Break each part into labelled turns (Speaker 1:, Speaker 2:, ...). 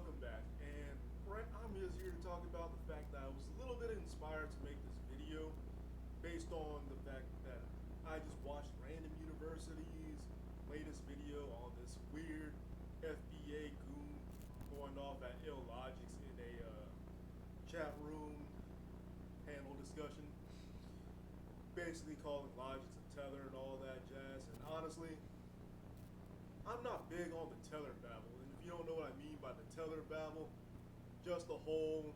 Speaker 1: welcome back. And I'm just here to talk about the fact that I was a little bit inspired to make this video based on the fact that I just watched Random University's latest video on this weird FBA goon going off at illogics in a chat room panel discussion, basically calling Logix a tether and all that jazz. And honestly, I'm not big on the tether babble, and if you don't know what I mean by the tether babble, just the whole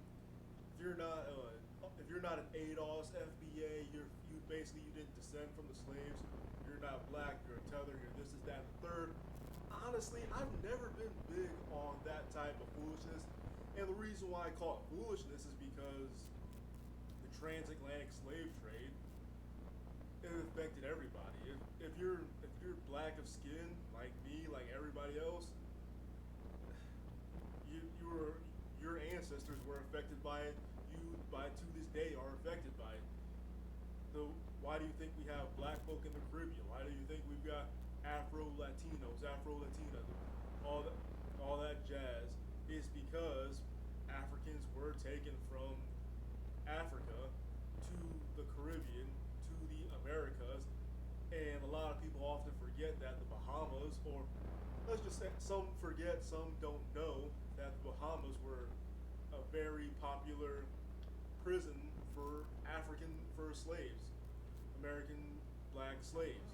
Speaker 1: if you're not an ADOS FBA, you didn't descend from the slaves. You're not black. You're a tether. You're this is that and the third. Honestly, I've never been big on that type of foolishness, and the reason why I call it foolishness is because the transatlantic slave trade, it affected everybody. If you're black of skin like me, like everybody else, your ancestors were affected by it. You to this day are affected by it. Why do you think we have black folk in the Caribbean? Why do you think we've got Afro Latina, all that jazz? Is because Africans were taken from Africa to the Caribbean, to the Americas, and a lot of people often forget that the Bahamas, or let's just say some forget, some don't know, that the Bahamas were a very popular prison for slaves, American black slaves.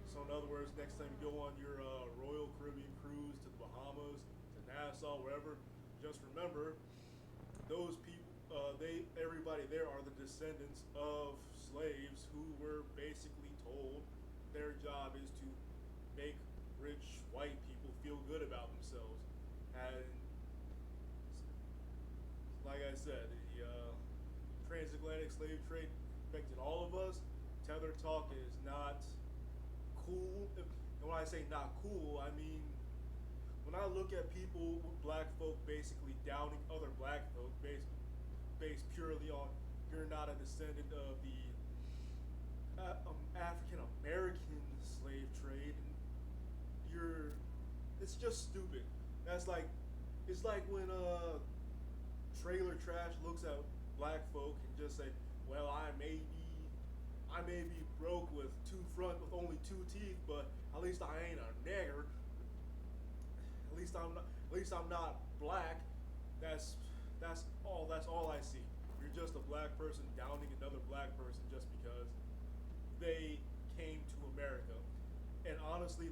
Speaker 1: So in other words, next time you go on your Royal Caribbean cruise to the Bahamas, to Nassau, wherever, just remember those people. Everybody there are the descendants of slaves who were basically told their job is to make rich white people feel good about themselves. And like I said, the transatlantic slave trade affected all of us. Tether talk is not cool. And when I say not cool, I mean when I look at people, black folk basically downing other black folk based purely on you're not a descendant of the African American slave trade, and it's just stupid. That's like it's like when trailer trash looks at black folk and just say, well, I may be broke with only two teeth, but at least I ain't a nigger. At least I'm not black. That's all I see. You're just a black person downing another black person just because they came to America. And honestly,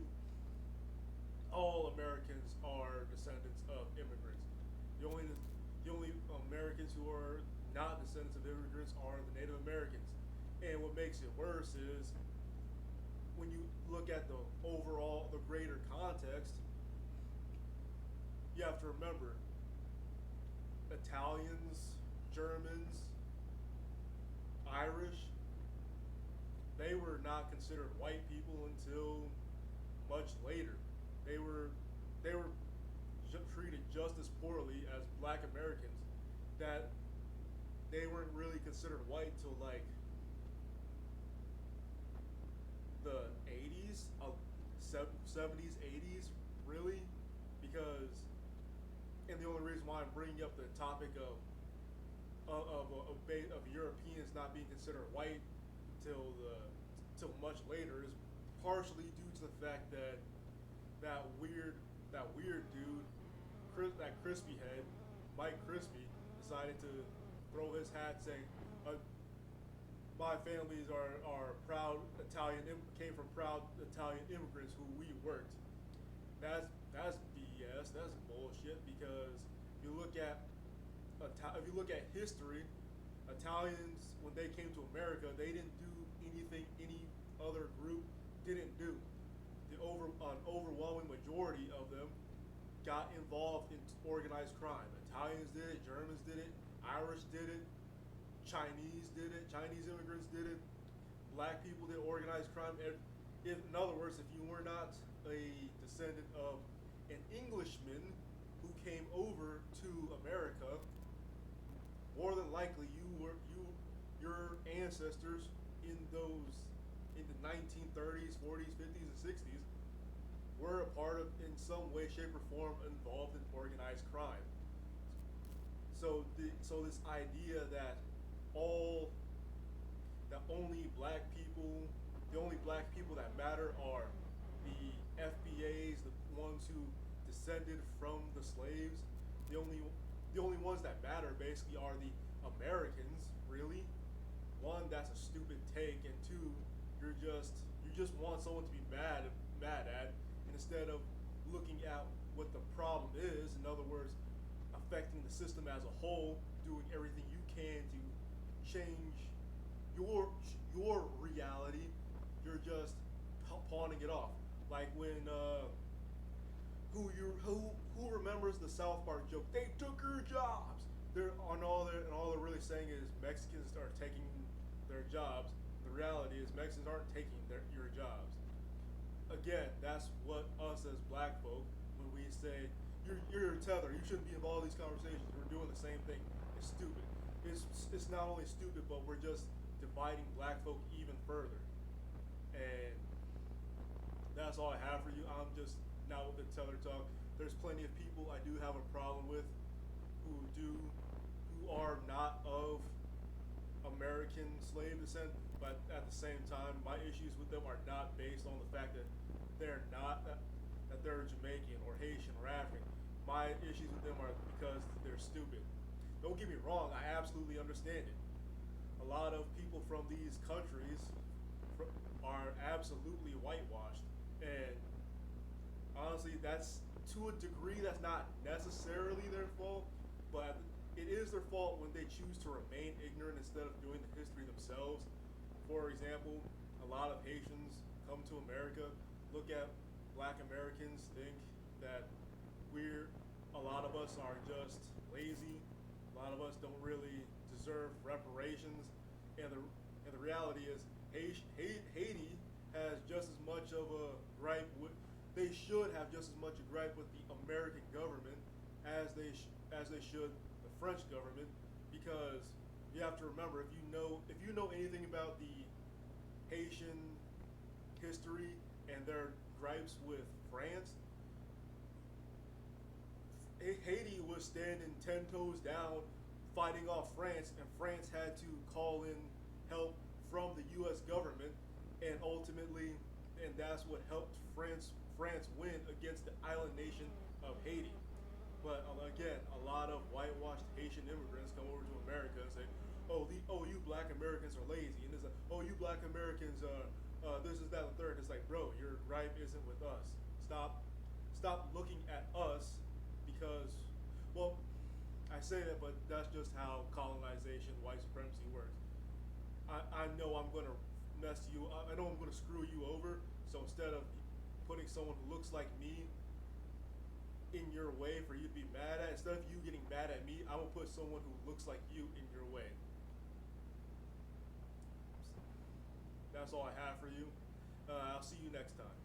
Speaker 1: all Americans are descendants of immigrants. The only Americans who are not descendants of immigrants are the Native Americans. And what makes it worse is when you look at the greater context, you have to remember Italians, Germans, Irish, they were not considered white people until much later. They were treated just as poorly as black Americans. That they weren't really considered white till like the 80s, 70s, 80s, really, because, and the only reason why I'm bringing up the topic of Europeans not being considered white till much later is partially due to the fact that that weird dude, that crispy head, Mike Crispy, decided to throw his hat saying, my families are proud came from proud Italian immigrants who we worked. That's BS. That's bullshit. Because if you look at history, Italians, when they came to America, they didn't do anything any other group didn't do. An overwhelming majority of them got involved in organized crime. Italians did it, Germans did it, Irish did it, Chinese did it, Chinese immigrants did it, black people did organized crime. In other words, if you were not a descendant of an Englishman who came over to America, more than likely your ancestors in the 1930s, 40s, 50s, and 60s were a part of, and some way, shape, or form involved in organized crime. So this idea that all that only black people, the only black people that matter are the FBAs, the ones who descended from the slaves. The only the only ones that matter basically are the Americans, really. One, that's a stupid take, and two, you just want someone to be mad at, and instead of looking at what the problem is, in other words, affecting the system as a whole, doing everything you can to change your reality, you're just pawning it off. Like when who remembers the South Park joke? They took your jobs. And all they're really saying is Mexicans are taking their jobs. The reality is Mexicans aren't taking your jobs. Again, that's what us as black folk, when we say you're a tether, you shouldn't be involved in these conversations. We're doing the same thing. It's stupid. It's not only stupid, but we're just dividing black folk even further. And that's all I have for you. I'm just not with the tether talk. There's plenty of people I do have a problem with who are not of American slave descent, but at the same time, my issues with them are not based on the fact that they're not that they're Jamaican or Haitian or African. My issues with them are because they're stupid. Don't get me wrong, I absolutely understand it. A lot of people from these countries are absolutely whitewashed, and honestly, that's to a degree that's not necessarily their fault, but it is their fault when they choose to remain ignorant instead of doing the history themselves. For example, a lot of Haitians come to America, look at black Americans, think that a lot of us are just lazy, a lot of us don't really deserve reparations, and the reality is Haiti has just as much of a gripe with, they should have just as much a gripe with the American government as they should the French government, because you have to remember, if you know anything about the Haitian history and their gripes with France, Haiti was standing 10 toes down fighting off France, and France had to call in help from the US government, and ultimately, and that's what helped France win against the island nation of Haiti. But again, a lot of whitewashed Haitian immigrants come over to America and say, "Oh, you Black Americans are lazy," and it's like, "Oh, you Black Americans, this is that and third." It's like, bro, your gripe isn't with us. Stop looking at us because, well, I say that, but that's just how colonization, white supremacy works. I know I'm gonna mess you up. I know I'm gonna screw you over. So instead of putting someone who looks like me in your way for you to be mad at, instead of you getting mad at me, I will put someone who looks like you in your way. That's all I have for you. I'll see you next time.